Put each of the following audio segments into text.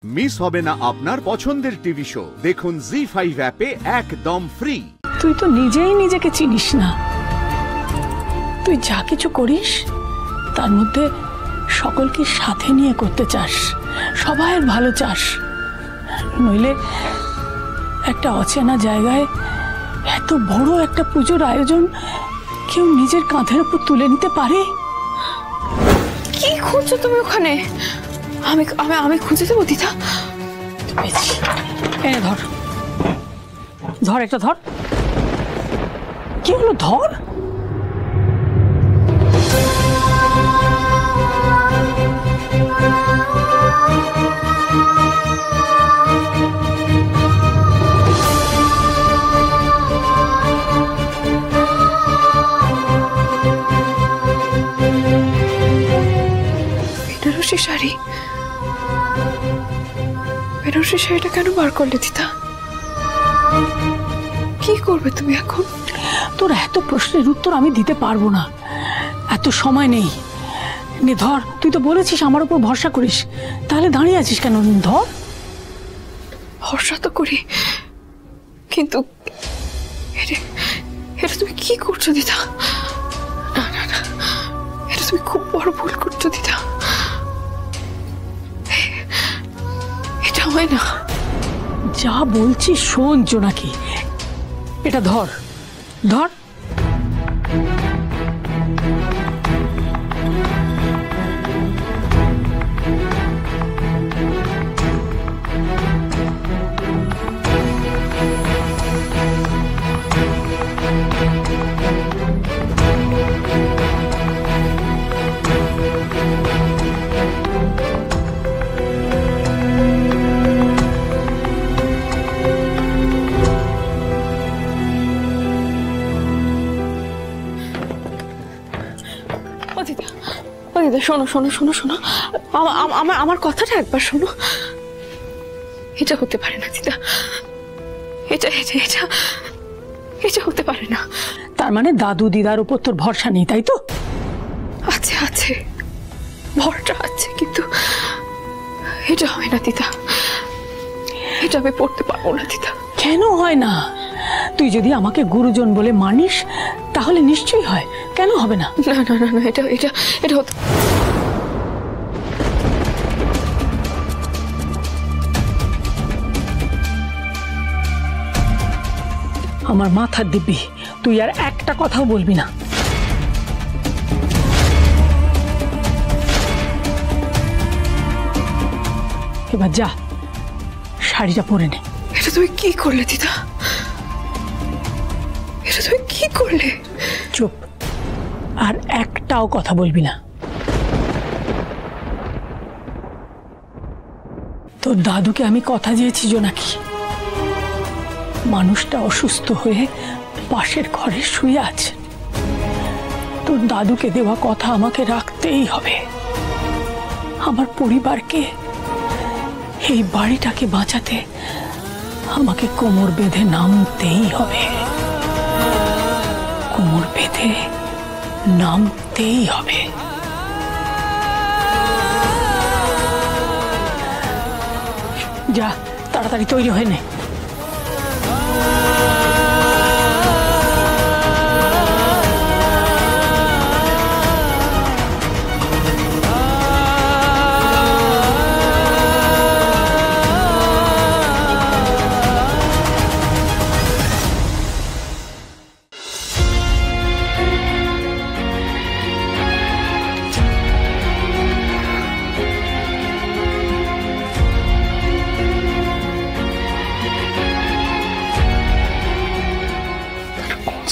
Miss হবে না আপনার পছন্দের টিভি শো। দেখুন জি5 অ্যাপে একদম ফ্রি। তুই তো নিজেই নিজেকে চিনিস না। তুই যা কিছু করিস তার মধ্যে সকলকে সাথে নিয়ে করতে চাস, সবাইয়ের ভালো চাস। নইলে একটা অচেনা জায়গায় এত বড় একটা পুজোর আয়োজন কেউ নিজের কাঁধের উপর তুলে নিতে পারে? কি খুঁজছো তুমি ওখানে? আমি আমি আমি খুঁজে দেবো দিদা। এনে ধর, ধর একটা ধর। কি হলো? ধর। বেনারসি শাড়ি, বেনারসি শাড়িটা কেন বার করলে দিদা? কি করবে তুমি এখন? তোর এত প্রশ্নের উত্তর আমি দিতে পারবো না, এত সময় নেই। নে ধর, তুই তো বলেছিস আমার উপর ভরসা করিস, তাহলে দাঁড়িয়ে আছিস কেন? ধর। ভরসা তো করি, কিন্তু এটা তুমি কি করছো দিদা? না না না, এটা তুমি খুব বড় ভুল করছো দিদা। এটা হয় না। যা বলছি শোন জোনাকি, এটা ধর, ধর। শোনো শোনো শোনো শোনো, আমার কথাটা একবার শোনো। এটা হতে পারে না দিদা, এটা এটা এটা এটা হতে পারে না। তার মানে দাদু দিদার উপর তোর ভরসা নেই, তাই তো? আছে আছে, ভরসা আছে, কিন্তু এটা হয় না দিদা। এটা আমি পড়তে পারবো না দিদা। কেন হয় না? তুই যদি আমাকে গুরুজন বলে মানিস তাহলে নিশ্চয়ই হয়, কেন হবে না? না না না না, এটা এটা এটা হতে আমার মাথার দিব্যি, তুই আর একটা কথাও বলবি না। এবার যা, শাড়িটা পরে নে। এটা তুমি কি করলে দিদা? এটা তুমি কি করলে? চুপ, আর একটাও কথা বলবি না। তোর দাদুকে আমি কথা দিয়েছি জোনাকি, মানুষটা অসুস্থ হয়ে পাশের ঘরে শুয়ে আছে। তোর দাদুকে দেওয়া কথা আমাকে রাখতেই হবে। আমার পরিবারকে, এই বাড়িটাকে বাঁচাতে আমাকে কোমর বেঁধে নামতেই হবে, কোমর বেঁধে নামতেই হবে। যা, তাড়াতাড়ি তৈরি হয়ে নে।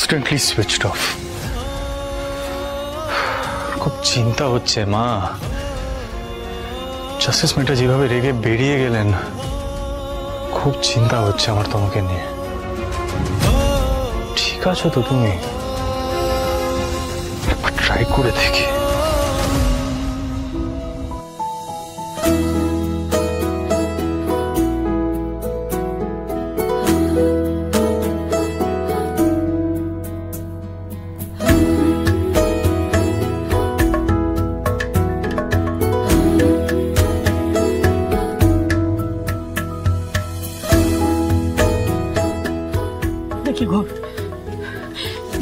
Constantly switched off. খুব চিন্তা হচ্ছে মা। জাস্টিস মেটা যেভাবে রেগে বেরিয়ে গেলেন, খুব চিন্তা হচ্ছে আমার তোমাকে নিয়ে। ঠিক আছো তো তুমি? একবার ট্রাই করে দেখি।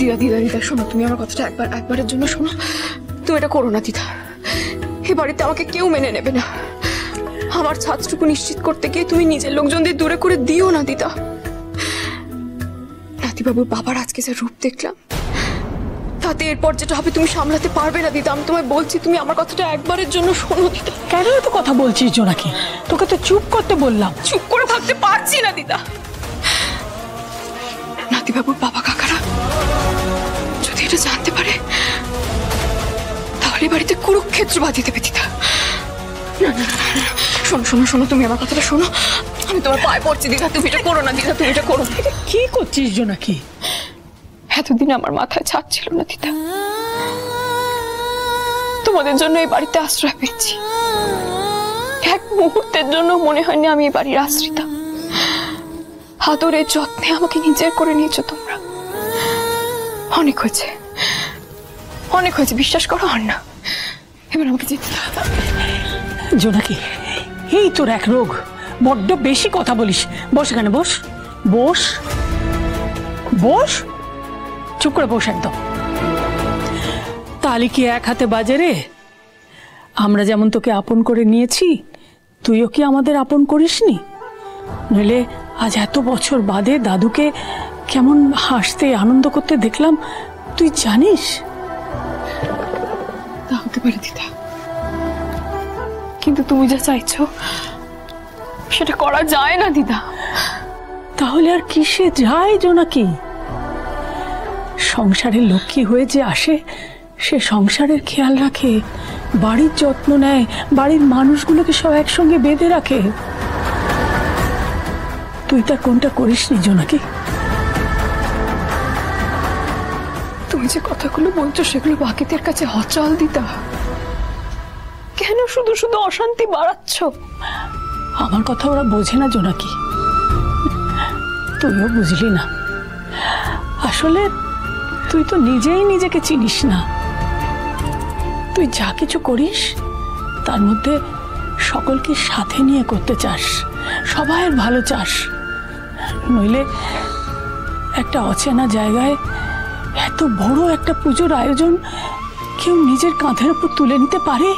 দিদা দিদা দিদা শোনো, তুমি আমার কথাটা একবারের জন্য শোনো। তুমি এটা করো না দিদা, এ বাড়িতে আমাকে কেউ মেনে নেবে না। আমার ছাদটুকু নিশ্চিত করতে গিয়ে তুমি নিজের লোকজনদের দূরে করে দিও না দিদা। নাতিবাবুর বাবার আজকে যে রূপ দেখলাম, তাতে এরপর যেটা হবে তুমি সামলাতে পারবে না দিদা। আমি তোমায় বলছি, তুমি আমার কথাটা একবারের জন্য শোনো দিদা। কেন এত কথা বলছিস জোনাকি? তোকে তো চুপ করতে বললাম। চুপ করে থাকতে পারছি না দিদা। নাতিবাবুর বাবা কাকারা যদি এটা জানতে পারে, তাহলে বাড়িতে কুরুক্ষেত্র বাঁধিয়ে দেবে দিদা। শোনো শোনো শোনো, তুমি আমার কথাটা শোনো। আমি তোমার পায়ে পড়ছি দিদা, তুমি এটা করো না দিদা, তুমি এটা করো না। কি করছিস জোনাকি? এতদিন আমার মাথায় ছাদ ছিল না দিদা, তোমাদের জন্য এই বাড়িতে আশ্রয় পেয়েছি। এক মুহূর্তের জন্য মনে হয়নি আমি এই বাড়ির আশ্রিতা। আদরের যত্নে আমাকে নিজের করে নিয়েছো তোমরা। অনেক হয়েছে, অনেক হয়েছে, বিশ্বাস করো। আর না, এবার আমাকে যেতে দাও। জোনাকি, এই তোর এক রোগ, বড্ড বেশি কথা বলিস। বস এখানে, বস বস বস, চুপ করে বস একদম। তালি কি এক হাতে বাজে রে? আমরা যেমন তোকে আপন করে নিয়েছি, তুইও কি আমাদের আপন করিসনি? নইলে আজ এত বছর বাদে দাদুকে কেমন হাসতে আনন্দ করতে দেখলাম, তুই জানিস? তা হতে পারে দিদা, কিন্তু তুমি যা চাইছো সেটা করা যায় না দিদা। তাহলে আর কিসে যায় জোনাকি? সংসারের লক্ষ্মী হয়ে যে আসে, সে সংসারের খেয়াল রাখে, বাড়ির যত্ন নেয়, বাড়ির মানুষগুলোকে সব একসঙ্গে বেঁধে রাখে। তুই তার কোনটা করিসনি জোনাকি? তুমি যে কথাগুলো বলছো সেগুলো বাকিদের কাছে অচল দিদা। কেন শুধু শুধু অশান্তি বাড়াচ্ছ? আমার কথা ওরা বোঝে না জোনাকি, তুইও বুঝলি না। আসলে তুই তো নিজেই নিজেকে চিনিস না। তুই যা কিছু করিস তার মধ্যে সকলকে সাথে নিয়ে করতে চাস, সবাইয়ের ভালো চাস। নইলে একটা অচেনা জায়গায় এত বড় একটা পুজোর আয়োজন কেউ নিজের কাঁধের উপর তুলে নিতে পারে?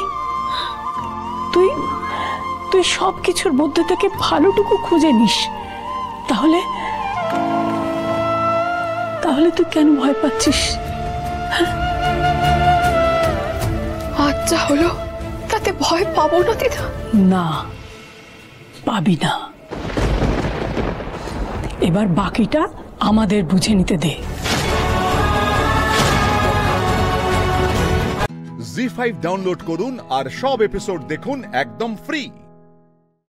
তুই তুই সব কিছুর মধ্যে থেকে ভালোটুকু খুঁজে নিস। তাহলে তাহলে তুই কেন ভয় পাচ্ছিস? আচ্ছা হলো, তাতে ভয় পাবো না দিদা? না, পাবি না। এবার বাকিটা আমাদের বুঝে নিতে দে। জি5 ডাউনলোড করুন আর সব এপিসোড দেখুন একদম ফ্রি।